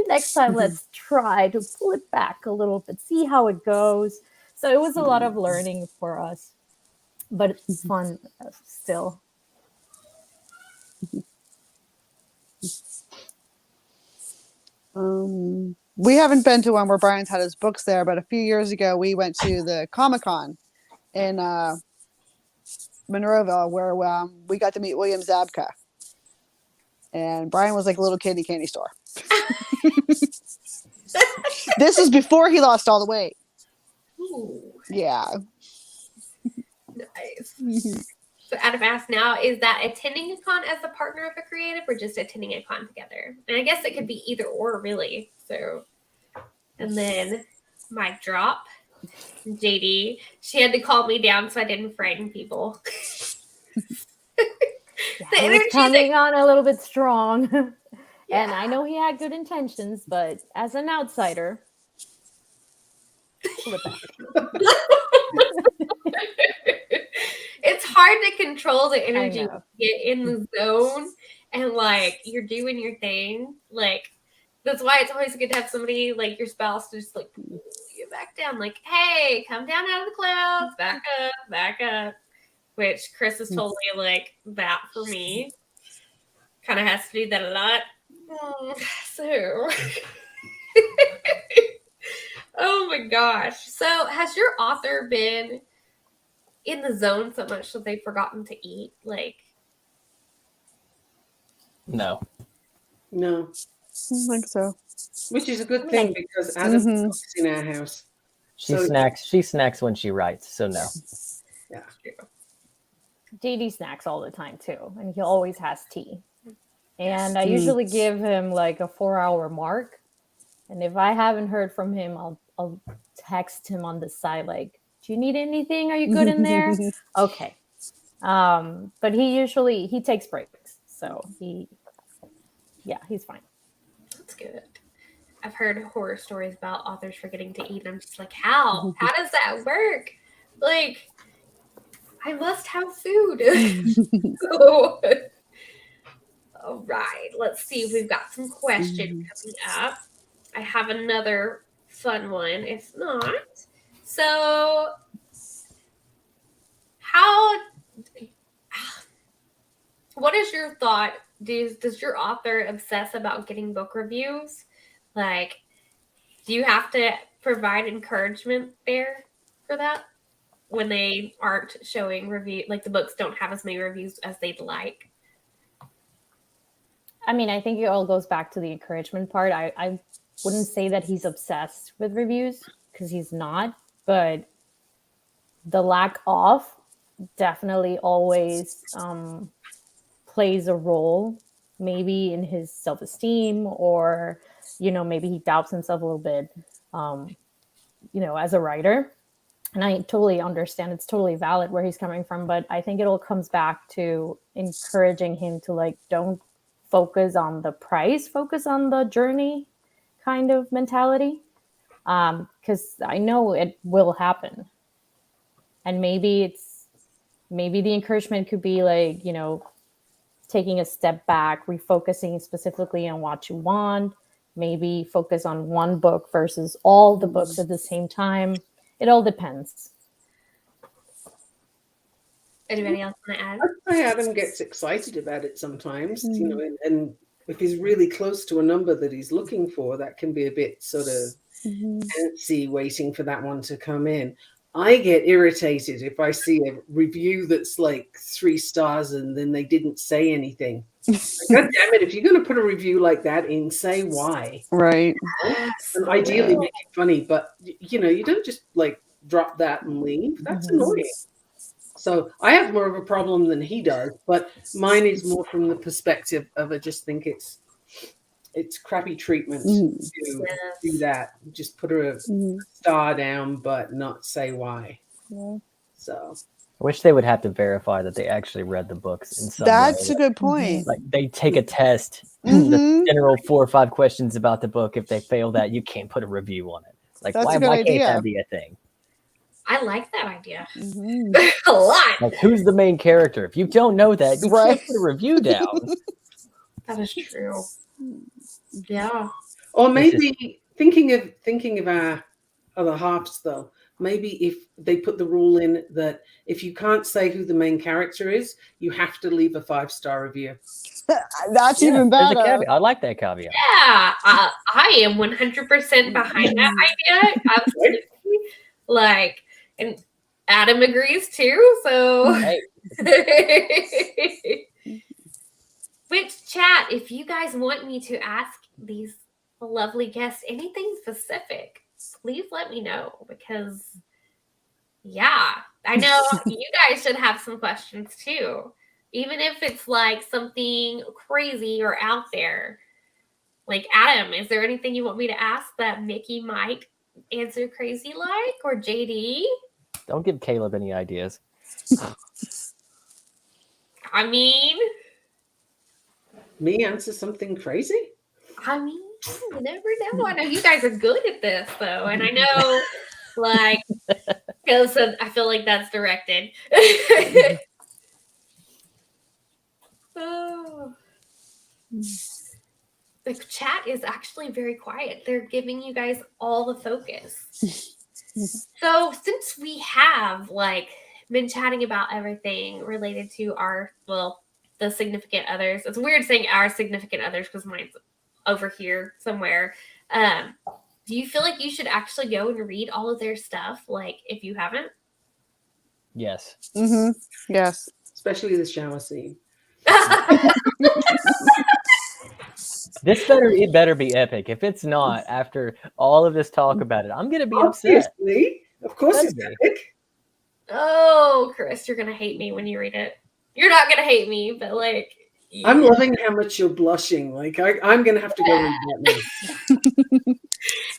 next time let's try to pull it back a little bit, see how it goes. So it was a lot of learning for us, but it's fun still. We haven't been to one where Brian's had his books there, but a few years ago we went to the Comic-Con in Monroeville where we got to meet William Zabka. And Brian was like a little kid in a candy store. This was before he lost all the weight. Ooh, Yeah. nice. So Adam asks now, is that attending a con as a partner of a creative or just attending a con together? And I guess it could be either or, really. So, and then mic drop. JD, she had to calm me down so I didn't frighten people. Yeah, he was coming on a little bit strong. And I know he had good intentions, but as an outsider, pull it back. It's hard to control the energy, know. get in the zone, and like you're doing your thing. Like that's why it's always good to have somebody like your spouse to just like pull you back down. Like, hey, come down out of the clouds, back up. Which Chris is totally like that for me. Kind of has to do that a lot. So, oh my gosh. So, has your author been in the zone so much that they've forgotten to eat? Like, No. I don't think so. Which is a good thing because Adam cooks in our house. She snacks when she writes, so no. Yeah. JD snacks all the time too, and he always has tea. And I usually give him like a 4-hour mark. And if I haven't heard from him, I'll text him on the side like, do you need anything? Are you good in there? Okay. But he takes breaks. So he's fine. that's good. I've heard horror stories about authors forgetting to eat. I'm just like, how? How does that work? Like, I must have food. So, all right, let's see if we've got some questions coming up. I have another fun one. If not, so what is your thought? Does your author obsess about getting book reviews? Like, do you have to provide encouragement there for that when they aren't showing review? Like the books don't have as many reviews as they'd like. I mean, I think it all goes back to the encouragement part. I wouldn't say that he's obsessed with reviews because he's not, but the lack of definitely always plays a role, maybe in his self-esteem, or maybe he doubts himself a little bit, as a writer. And I totally understand, it's totally valid where he's coming from, but I think it all comes back to encouraging him to like, don't focus on the price, focus on the journey kind of mentality. Because I know it will happen. And maybe the encouragement could be like, taking a step back, refocusing specifically on what you want, maybe focus on one book versus all the books at the same time. It all depends. Anybody else want to add? I'd say Adam gets excited about it sometimes, and if he's really close to a number that he's looking for, that can be a bit sort of antsy waiting for that one to come in. I get irritated if I see a review that's like 3 stars and then they didn't say anything. God damn it, if you're going to put a review like that in, say why. Right. And ideally make it funny, but you don't just like drop that and leave. That's annoying. So I have more of a problem than he does, but mine is more from the perspective of I just think it's crappy treatment to do that. Just put a star down, but not say why. Yeah. So I wish they would have to verify that they actually read the books in some That's way. a good point. Like they take a test, the general 4 or 5 questions about the book. If they fail that, you can't put a review on it. Like why can't that be a thing? I like that idea a lot. Like who's the main character? If you don't know that, you can't put a review down. That is true. Yeah. Or maybe thinking of our other halves though, maybe if they put the rule in that if you can't say who the main character is, you have to leave a 5-star review. That's Yeah, even there's a better. caveat. I like that caveat. Yeah, I am 100% behind that idea. Absolutely. Like, and Adam agrees too. So, Hey, which chat, if you guys want me to ask these lovely guests anything specific, please let me know because, yeah, I know you guys should have some questions too. Even if it's like something crazy or out there. Like, Adam, is there anything you want me to ask that Mikki might answer crazy like? Or JD? don't give Caleb any ideas. I mean, Me answer something crazy? you never know. I know you guys are good at this, though. And I know, like, Caleb said, I feel like that's directed. Oh. The chat is actually very quiet. They're giving you guys all the focus. So since we have like been chatting about everything related to our, well, the significant others. It's weird saying our significant others because mine's over here somewhere. Do you feel like you should actually go and read all of their stuff? Like if you haven't? Yes. Mm-hmm. Yes. Especially the shower scene. It better be epic. If it's not, after all of this talk about it, I'm gonna be upset. Obviously. Of course Better it's be. epic. Oh, Chris, you're gonna hate me when you read it. You're not gonna hate me, but like I'm loving how much you're blushing. Like I'm gonna have to go read that now.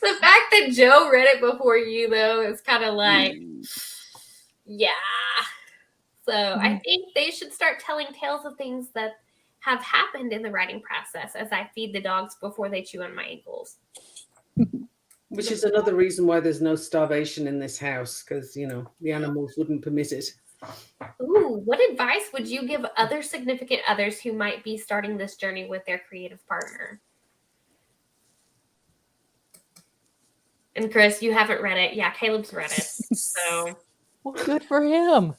the fact that Joe read it before you though is kind of like, yeah. So I think they should start telling tales of things that have happened in the writing process as I feed the dogs before they chew on my ankles. Which is another reason why there's no starvation in this house, because the animals wouldn't permit it. Ooh, what advice would you give other significant others who might be starting this journey with their creative partner? And Chris, you haven't read it. Yeah, Caleb's read it. So Well, good for him.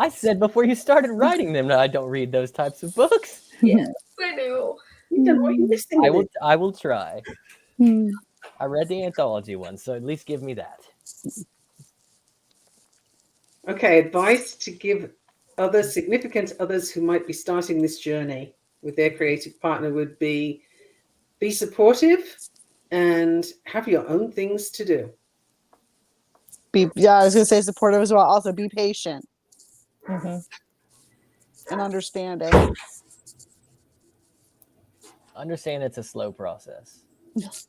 I said before you started writing them that I don't read those types of books. yes, I know. What are you listening to? I will try. I read the anthology one, so at least give me that. Okay, advice to give other significant others who might be starting this journey with their creative partner would be supportive and have your own things to do. I was going to say supportive as well. Also, be patient and understanding. Understand it's a slow process. Yes.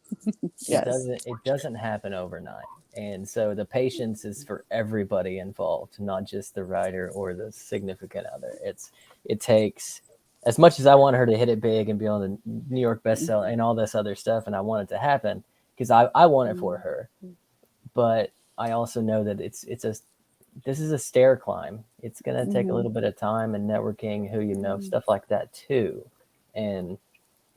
It doesn't happen overnight. And so the patience is for everybody involved, not just the writer or the significant other. It takes, as much as I want her to hit it big and be on the New York bestseller and all this other stuff, and I want it to happen because I want it for her. But I also know that this is a stair climb. It's going to take a little bit of time and networking, who you know, stuff like that too. And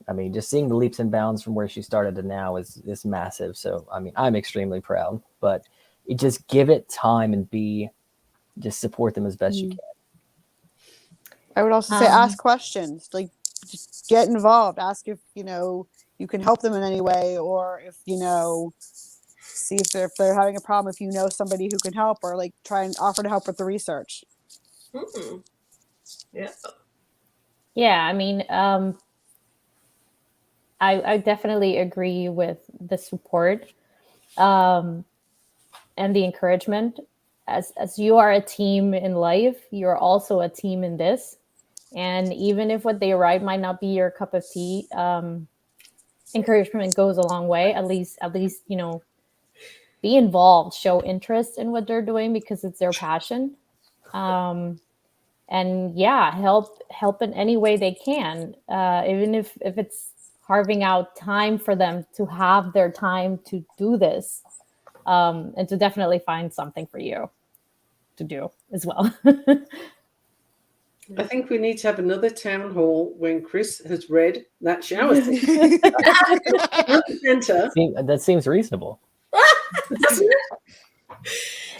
I mean, just seeing the leaps and bounds from where she started to now is massive. So, I mean, I'm extremely proud, but you just give it time and just support them as best you can. I would also say ask questions, like just get involved. Ask if, you can help them in any way, or if, see if they're having a problem, if you know somebody who can help, or like try and offer to help with the research. Yeah. Yeah, I mean, I definitely agree with the support and the encouragement. As you are a team in life, you're also a team in this. And even if what they write might not be your cup of tea, encouragement goes a long way. At least, be involved, show interest in what they're doing because it's their passion. And yeah, help in any way they can, even if it's carving out time for them to have their time to do this, and to definitely find something for you to do as well. I think we need to have another town hall when Chris has read that shower scene. Enter. That seems reasonable.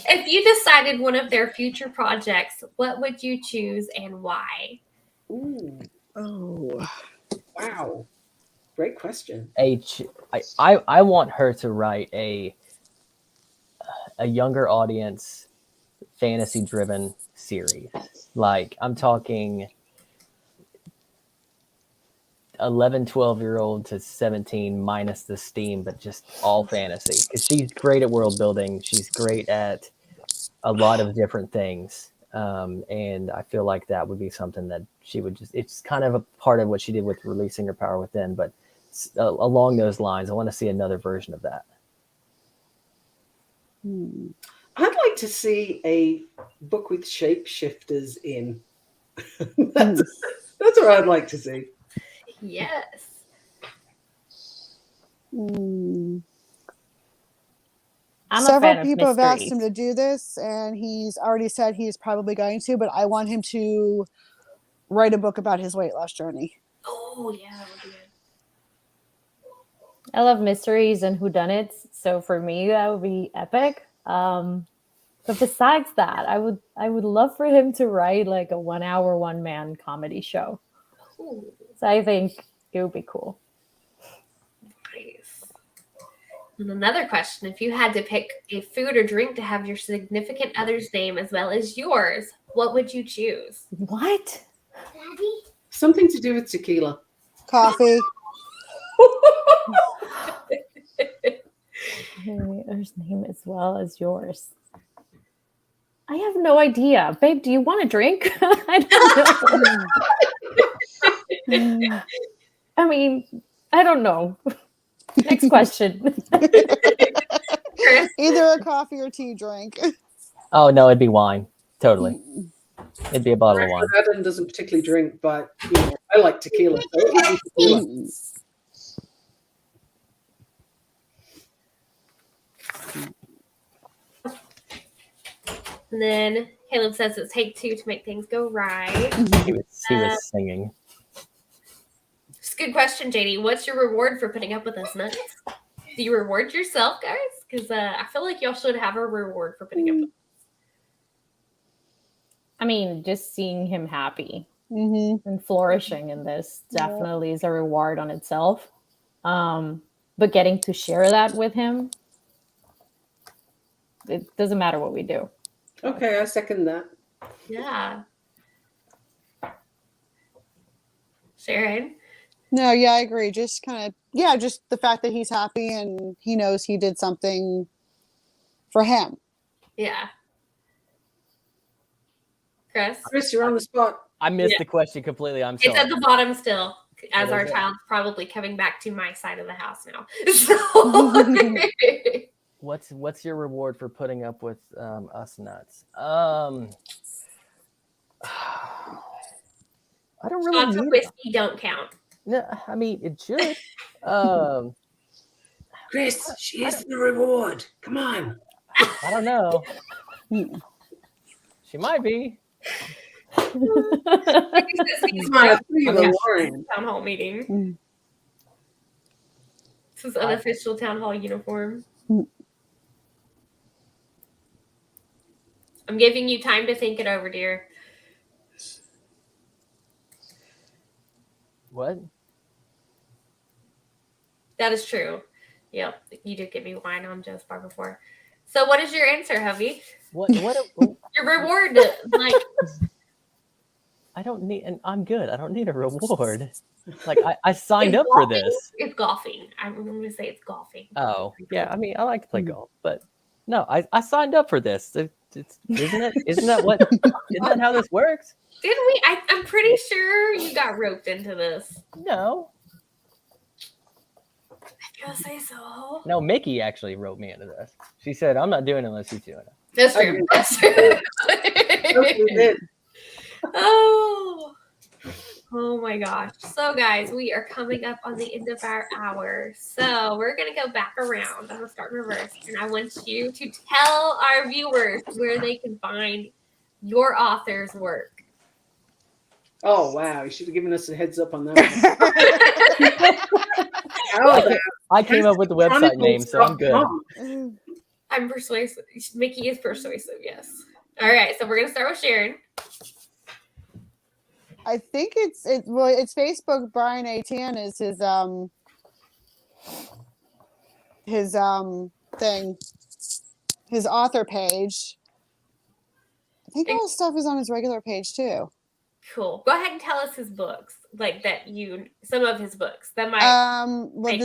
If you decided one of their future projects, what would you choose and why? Ooh, Oh. wow. Great question. I want her to write a younger audience fantasy driven series. Like I'm talking 11, 12-year-old to 17 minus the steam, but just all fantasy. Because she's great at world building. She's great at a lot of different things. And I feel like that would be something that she would it's kind of a part of what she did with releasing her power within, but along those lines, I want to see another version of that. I'd like to see a book with shapeshifters in. That's what I'd like to see. Yes. Several people have asked him to do this, and he's already said he's probably going to, but I want him to write a book about his weight loss journey. Oh, yeah. That would be good. I love mysteries and whodunits, so for me that would be epic. But besides that, I would love for him to write like a 1 hour, one man comedy show. Ooh, So I think it would be cool. nice. And another question, if you had to pick a food or drink to have your significant other's name as well as yours, what would you choose? What? Daddy? Something to do with tequila. Coffee. Other's name as well as yours. I have no idea. Babe, do you want a drink? I don't know. I mean, I don't know. Next question. Either a coffee or tea drink. Oh no, it'd be wine. Totally. It'd be a bottle of wine. Adam doesn't particularly drink, but I like tequila. So it would be tequila. And then Caleb says it's take two to make things go right. He was singing. It's a good question, JD. What's your reward for putting up with us nuts? Do you reward yourself, guys? Because I feel like y'all should have a reward for putting up with us. I mean, just seeing him happy and flourishing in this definitely is a reward on itself. But getting to share that with him, it doesn't matter what we do. Okay, I second that. Yeah. Sharon? No, yeah, I agree. Just kind of, just the fact that he's happy and he knows he did something for him. Yeah. Chris, you're on the spot. I missed the question completely. I'm sorry. It's at the bottom still, as our child's probably coming back to my side of the house now. So What's your reward for putting up with us nuts? I don't really shots of whiskey don't count. No, I mean it should. Chris, she is the reward. Come on. I don't know. She might be. He's my town hall meeting. This is unofficial town hall uniform. I'm giving you time to think it over, dear. What? That is true. Yep, you did get me wine on Joe's bar before. So what is your answer, hubby? What your reward? Like, I don't need, and I'm good. I don't need a reward. Like I signed up for this. It's golfing. I'm going to say it's golfing. Oh yeah, I mean I like to play golf, but no, I signed up for this. Isn't that how this works? Didn't we? I'm pretty sure you got roped into this. No. I gotta say so. No, Mikki actually wrote me into this. She said, "I'm not doing it unless you do it." That's true. That's true. Oh my gosh. So guys, we are coming up on the end of our hour. So we're going to go back around. I'm going to start in reverse. And I want you to tell our viewers where they can find your author's work. Oh wow, you should have given us a heads up on that. How about I came up with the website name, so I'm good. Chronicles.com? I'm persuasive. Mikki is persuasive, yes. All right, so we're going to start with Sharon. I think it's Facebook. Brian A. Tann is his thing, his author page. I think all his stuff is on his regular page too. Cool. Go ahead and tell us his books, some of his books. That might. Well,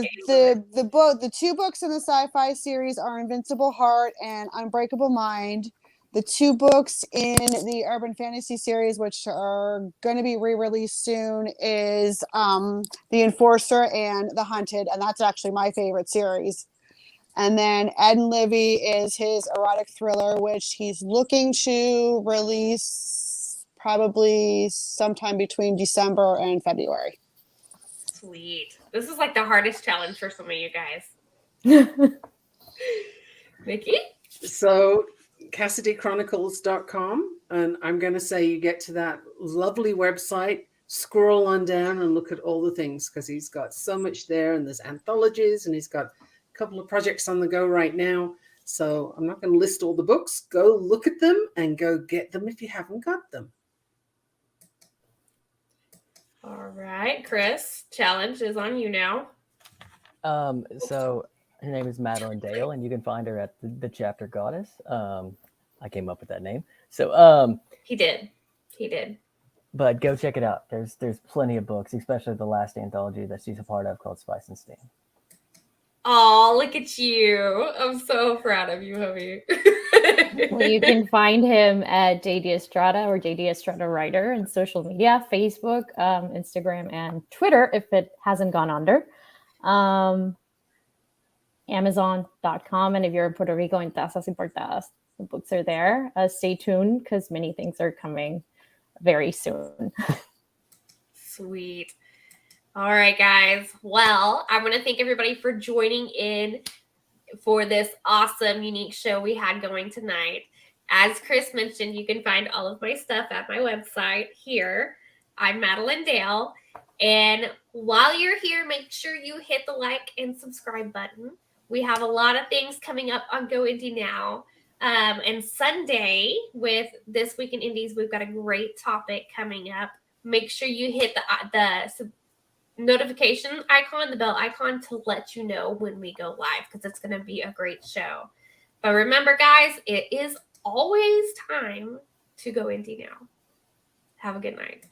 the two books in the sci-fi series are Invincible Heart and Unbreakable Mind. The two books in the urban fantasy series, which are going to be re-released soon, is The Enforcer and The Hunted, and that's actually my favorite series. And then Ed and Livy is his erotic thriller, which he's looking to release probably sometime between December and February. Sweet. This is like the hardest challenge for some of you guys. Mikki? So CassidyChronicles.com, and I'm going to say you get to that lovely website, scroll on down and look at all the things, because he's got so much there, and there's anthologies, and he's got a couple of projects on the go right now. So I'm not going to list all the books. Go look at them and go get them if you haven't got them. All right, Chris, challenge is on you now. So her name is Madeline Dale, and you can find her at the Chapter Goddess. I came up with that name. So He did. but go check it out. There's plenty of books, especially the last anthology that she's a part of called Spice and Steam. Oh, look at you. I'm so proud of you, Hubby. Well, you can find him at JD Estrada or JD Estrada Writer on social media, Facebook, Instagram, and Twitter if it hasn't gone under. Amazon.com. And if you're in Puerto Rico and Tasas Importadas, the books are there. Stay tuned because many things are coming very soon. Sweet. All right, guys. Well, I want to thank everybody for joining in for this awesome, unique show we had going tonight. As Chris mentioned, you can find all of my stuff at my website here. I'm Madeline Dale. And while you're here, make sure you hit the like and subscribe button. We have a lot of things coming up on Go Indie Now. And Sunday with This Week in Indies, we've got a great topic coming up. Make sure you hit the notification icon, the bell icon, to let you know when we go live, because it's going to be a great show. But remember, guys, it is always time to go indie now. Have a good night.